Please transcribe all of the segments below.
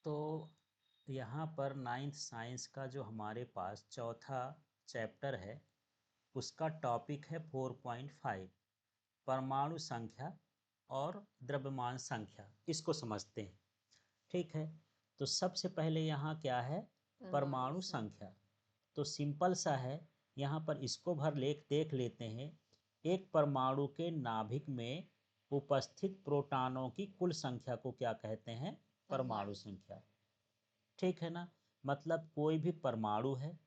तो यहाँ पर 9th साइंस का जो हमारे पास चौथा चैप्टर है उसका टॉपिक है 4.5 परमाणु संख्या और द्रव्यमान संख्या। इसको समझते हैं। ठीक है, तो सबसे पहले यहाँ क्या है, परमाणु संख्या। तो सिंपल सा है, यहाँ पर इसको देख लेते हैं। एक परमाणु के नाभिक में उपस्थित प्रोटॉनों की कुल संख्या को क्या कहते हैं, परमाणु संख्या। ठीक है ना, मतलब कोई भी परमाणु है,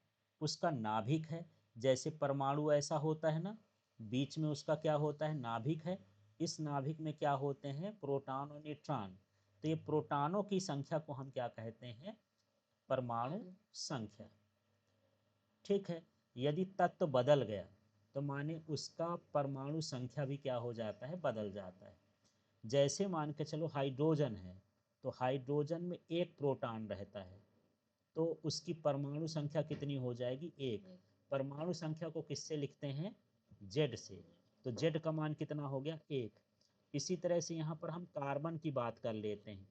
उसका नाभिक है। जैसे परमाणु ऐसा होता है ना, बीच में उसका क्या होता है, नाभिक है। इस नाभिक में क्या होते हैं, प्रोटॉन और न्यूट्रॉन। तो ये प्रोटॉनों की संख्या को हम क्या कहते हैं, परमाणु संख्या। ठीक है, यदि तत्व बदल गया तो माने उसका परमाणु संख्या भी क्या हो जाता है, बदल जाता है। जैसे मान के चलो हाइड्रोजन है, तो हाइड्रोजन में एक प्रोटॉन रहता है, तो उसकी परमाणु संख्या कितनी हो जाएगी, एक। परमाणु संख्या को किससे लिखते हैं, जेड से। तो जेड का मान कितना हो गया, एक। इसी तरह से यहाँ पर हम कार्बन की बात कर लेते हैं,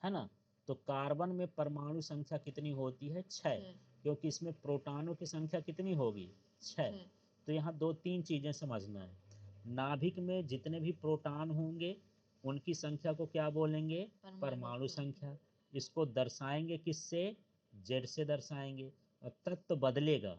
है ना। तो कार्बन में परमाणु संख्या कितनी होती है, 6, क्योंकि इसमें प्रोटॉनों की संख्या कितनी होगी, 6। तो यहाँ दो तीन चीजें समझना है। नाभिक में जितने भी प्रोटॉन होंगे उनकी संख्या को क्या बोलेंगे, परमाणु संख्या। इसको दर्शाएंगे किससे, जेड से दर्शाएंगे। और तत्व बदलेगा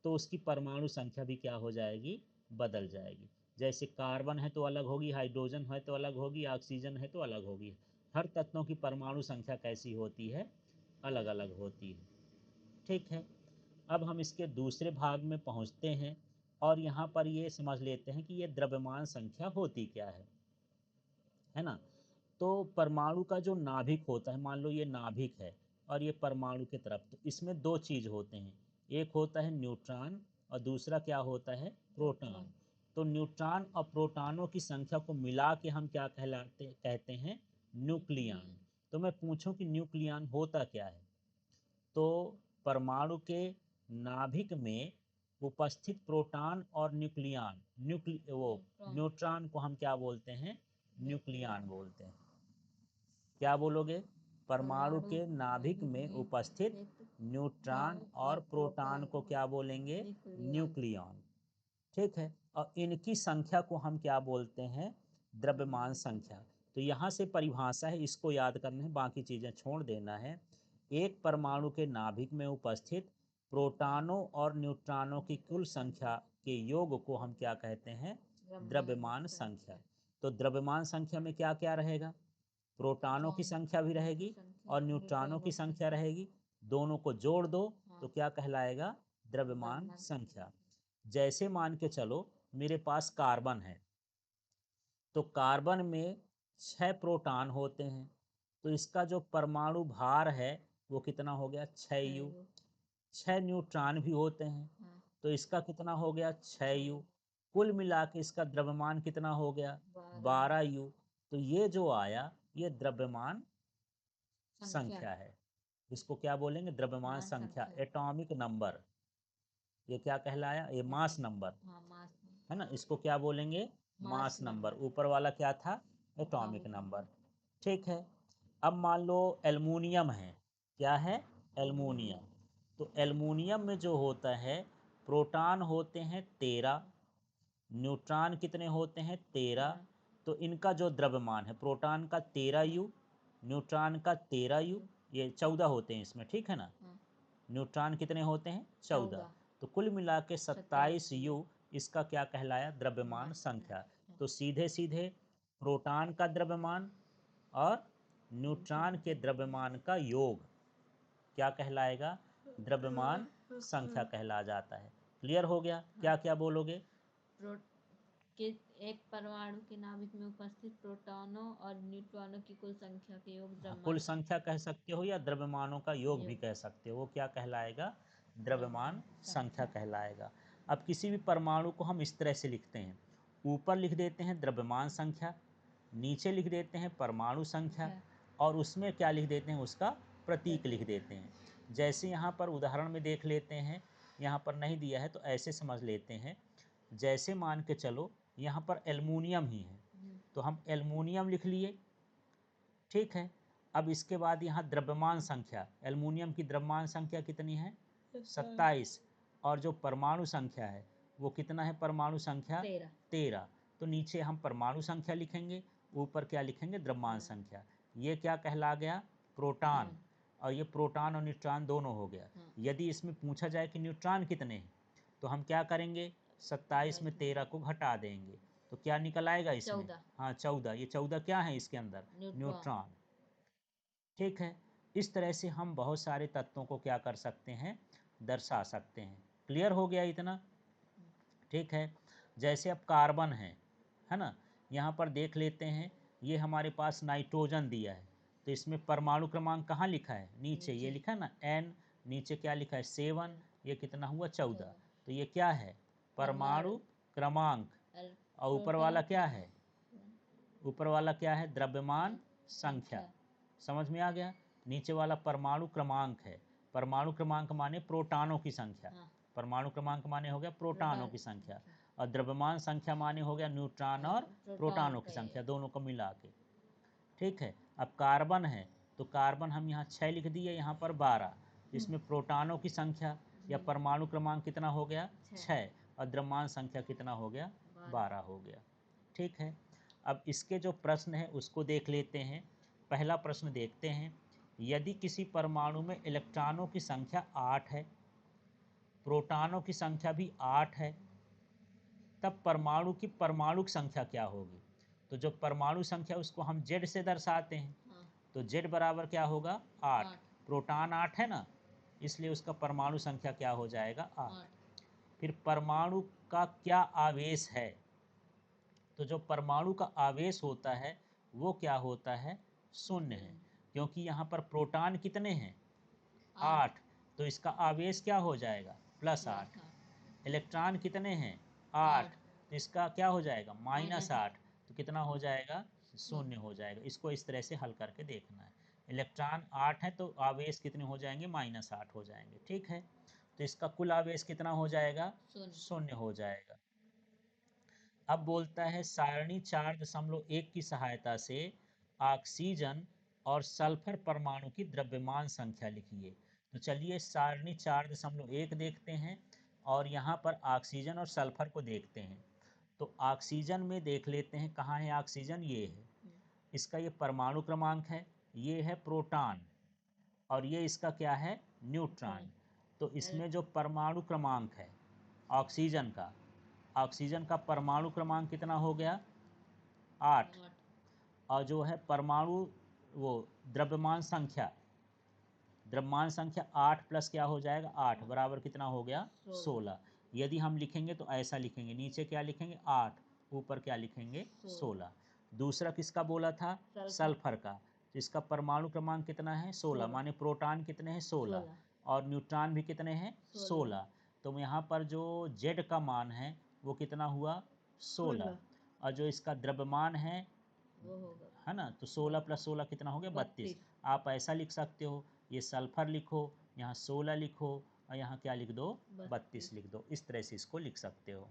तो उसकी परमाणु संख्या भी क्या हो जाएगी, बदल जाएगी। जैसे कार्बन है तो अलग होगी, हाइड्रोजन है तो अलग होगी, ऑक्सीजन है तो अलग होगी। हर तत्वों की परमाणु संख्या कैसी होती है, अलग अलग होती है। ठीक है, अब हम इसके दूसरे भाग में पहुंचते हैं और यहाँ पर ये समझ लेते हैं कि ये द्रव्यमान संख्या होती क्या है ना। तो परमाणु का जो नाभिक होता है, मान लो ये नाभिक है और ये परमाणु की तरफ, तो इसमें दो चीज होते हैं, एक होता है न्यूट्रॉन और दूसरा क्या होता है, प्रोटॉन। तो न्यूट्रॉन और प्रोटॉनों की संख्या को मिला के हम क्या कहते हैं, न्यूक्लियन। तो मैं पूछूं कि न्यूक्लियन होता क्या है, तो परमाणु के नाभिक में उपस्थित प्रोटॉन और न्यूट्रॉन को हम क्या बोलते हैं, न्यूक्लियन बोलते हैं। क्या बोलोगे, परमाणु के नाभिक में उपस्थित न्यूट्रॉन और प्रोटॉन को क्या बोलेंगे, न्यूक्लियन। ठीक है, और इनकी संख्या को हम क्या बोलते हैं, द्रव्यमान संख्या। तो यहाँ से परिभाषा है, इसको याद करना है, बाकी चीजें छोड़ देना है। एक परमाणु के नाभिक में उपस्थित प्रोटॉनों और न्यूट्रॉनों की कुल संख्या के योग को हम क्या कहते हैं, द्रव्यमान संख्या। तो द्रव्यमान संख्या में क्या क्या रहेगा, प्रोटॉनों की संख्या भी रहेगी और न्यूट्रॉनों की संख्या रहेगी। दोनों को जोड़ दो तो क्या कहलाएगा, द्रव्यमान संख्या। जैसे मान के चलो मेरे पास कार्बन है, तो कार्बन में 6 प्रोटॉन होते हैं, तो इसका जो परमाणु भार है वो कितना हो गया, 6u। 6 न्यूट्रॉन भी होते हैं, तो इसका कितना हो गया, 6u। कुल मिला के इसका द्रव्यमान कितना हो गया, 12u। तो ये जो आया ये द्रव्यमान संख्या है। इसको क्या बोलेंगे, द्रव्यमान संख्या, एटॉमिक नंबर। ये क्या कहलाया, ये मास नंबर है ना, इसको क्या बोलेंगे, मास नंबर। ऊपर वाला क्या था, एटॉमिक नंबर। ठीक है, अब मान लो एल्युमिनियम है, क्या है, एल्युमिनियम। तो एल्युमिनियम में जो होता है, प्रोटॉन होते हैं 13, न्यूट्रॉन कितने होते हैं, 13। तो इनका जो द्रव्यमान है, प्रोटॉन का 13u, न्यूट्रॉन का 13u, ये 14 होते हैं इसमें, ठीक है ना। न्यूट्रॉन कितने होते हैं, 14। तो कुल मिला के 27u इसका क्या कहलाया, द्रव्यमान संख्या। तो सीधे सीधे प्रोटॉन का द्रव्यमान और न्यूट्रॉन के द्रव्यमान का योग क्या कहलाएगा, द्रव्यमान संख्या कहला जाता है। क्लियर हो गया, क्या क्या बोलोगे, के एक परमाणु के नाभिक में उपस्थित प्रोटॉनों और न्यूट्रॉनों की कुल संख्या के योग कुल द्रव्यमान संख्या कह सकते हो या द्रव्यमानों का योग भी कह सकते हो, वो क्या कहलाएगा, द्रव्यमान संख्या कहलाएगा। अब किसी भी परमाणु को हम इस तरह से लिखते हैं, ऊपर लिख देते हैं द्रव्यमान संख्या, नीचे लिख देते हैं परमाणु संख्या, और उसमें क्या लिख देते हैं, उसका प्रतीक लिख देते हैं। जैसे यहाँ पर उदाहरण में देख लेते हैं, यहाँ पर नहीं दिया है तो ऐसे समझ लेते हैं। जैसे मान के चलो यहाँ पर एल्युमिनियम ही है, तो हम एल्युमिनियम लिख लिए, ठीक है। अब इसके बाद यहाँ द्रव्यमान संख्या, एल्युमिनियम की द्रव्यमान संख्या कितनी है 27, और जो परमाणु संख्या है वो कितना है, परमाणु संख्या 13। तो नीचे हम परमाणु संख्या लिखेंगे, ऊपर क्या लिखेंगे, द्रव्यमान संख्या। ये क्या कहला गया, प्रोटॉन, और ये प्रोटॉन और न्यूट्रॉन दोनों हो गया। यदि इसमें पूछा जाए कि न्यूट्रॉन कितने हैं, तो हम क्या करेंगे, 27 में 13 को घटा देंगे, तो क्या निकल आएगा इसमें, 14। हाँ 14। ये 14 क्या है इसके अंदर, न्यूट्रॉन। ठीक है, इस तरह से हम बहुत सारे तत्वों को क्या कर सकते हैं, दर्शा सकते हैं। क्लियर हो गया इतना। ठीक है, जैसे अब कार्बन है ना, यहाँ पर देख लेते हैं, ये हमारे पास नाइट्रोजन दिया है, तो इसमें परमाणु क्रमांक कहाँ लिखा है, नीचे ये लिखा है ना n, नीचे क्या लिखा है 7, ये कितना हुआ 14। तो ये क्या है, परमाणु क्रमांक, और ऊपर वाला क्या है, ऊपर वाला क्या है, द्रव्यमान संख्या। समझ में आ गया। नीचे वाला परमाणु क्रमांक है, परमाणु क्रमांक माने प्रोटॉनों की संख्या, परमाणु क्रमांक माने हो गया प्रोटॉनों की संख्या, और द्रव्यमान संख्या माने हो गया न्यूट्रॉन और प्रोटॉनों की संख्या, दोनों को मिला के। ठीक है, अब कार्बन है, तो कार्बन हम यहाँ 6 लिख दिए, यहाँ पर 12, इसमें प्रोटॉनों की संख्या या परमाणु क्रमांक कितना हो गया 6, और द्रव्यमान संख्या कितना हो गया 12 हो गया। ठीक है, अब इसके जो प्रश्न है उसको देख लेते हैं। पहला प्रश्न देखते हैं, यदि किसी परमाणु में इलेक्ट्रॉनों की संख्या 8 है, प्रोटॉनों की संख्या भी 8 है, तब परमाणु की परमाणु संख्या क्या होगी। तो जो परमाणु संख्या उसको हम जेड से दर्शाते हैं, तो जेड बराबर क्या होगा 8, प्रोटॉन 8 है ना, इसलिए उसका परमाणु संख्या क्या हो जाएगा 8। फिर परमाणु का क्या आवेश है, तो जो परमाणु का आवेश होता है वो क्या होता है, शून्य है, क्योंकि यहाँ पर प्रोटॉन कितने हैं 8, तो इसका आवेश क्या हो जाएगा +8। इलेक्ट्रॉन कितने हैं 8, तो इसका क्या हो जाएगा -8, तो कितना हो जाएगा, शून्य हो जाएगा। इसको इस तरह से हल करके देखना है। इलेक्ट्रॉन 8 है तो आवेश कितने हो जाएंगे, -8 हो जाएंगे। ठीक है, तो इसका कुल आवेश कितना हो जाएगा, शून्य हो जाएगा। अब बोलता है सारणी 4.1 की सहायता से ऑक्सीजन और सल्फर परमाणु की द्रव्यमान संख्या लिखिए। तो चलिए सारणी 4.1 देखते हैं, और यहाँ पर ऑक्सीजन और सल्फर को देखते हैं। तो ऑक्सीजन में देख लेते हैं, कहाँ है ऑक्सीजन, ये है, इसका ये परमाणु क्रमांक है, ये है प्रोटॉन, और ये इसका क्या है न्यूट्रॉन। तो इसमें जो परमाणु क्रमांक है ऑक्सीजन का, ऑक्सीजन का परमाणु क्रमांक कितना हो गया 8, और जो है परमाणु वो द्रव्यमान संख्या, द्रव्यमान संख्या 8 प्लस क्या हो जाएगा 8 बराबर कितना हो गया 16। यदि हम लिखेंगे तो ऐसा लिखेंगे, नीचे क्या लिखेंगे 8, ऊपर क्या लिखेंगे 16। दूसरा किसका बोला था, सल्फर का, तो इसका परमाणु क्रमांक कितना है 16, माने प्रोटॉन कितने हैं 16, और न्यूट्रॉन भी कितने हैं 16। तो यहाँ पर जो जेड का मान है वो कितना हुआ 16, और जो इसका द्रव्यमान है ना, तो 16 + 16 कितना हो गया 32। आप ऐसा लिख सकते हो, ये सल्फर लिखो, यहाँ 16 लिखो, और यहाँ क्या लिख दो 32 लिख दो, इस तरह से इसको लिख सकते हो।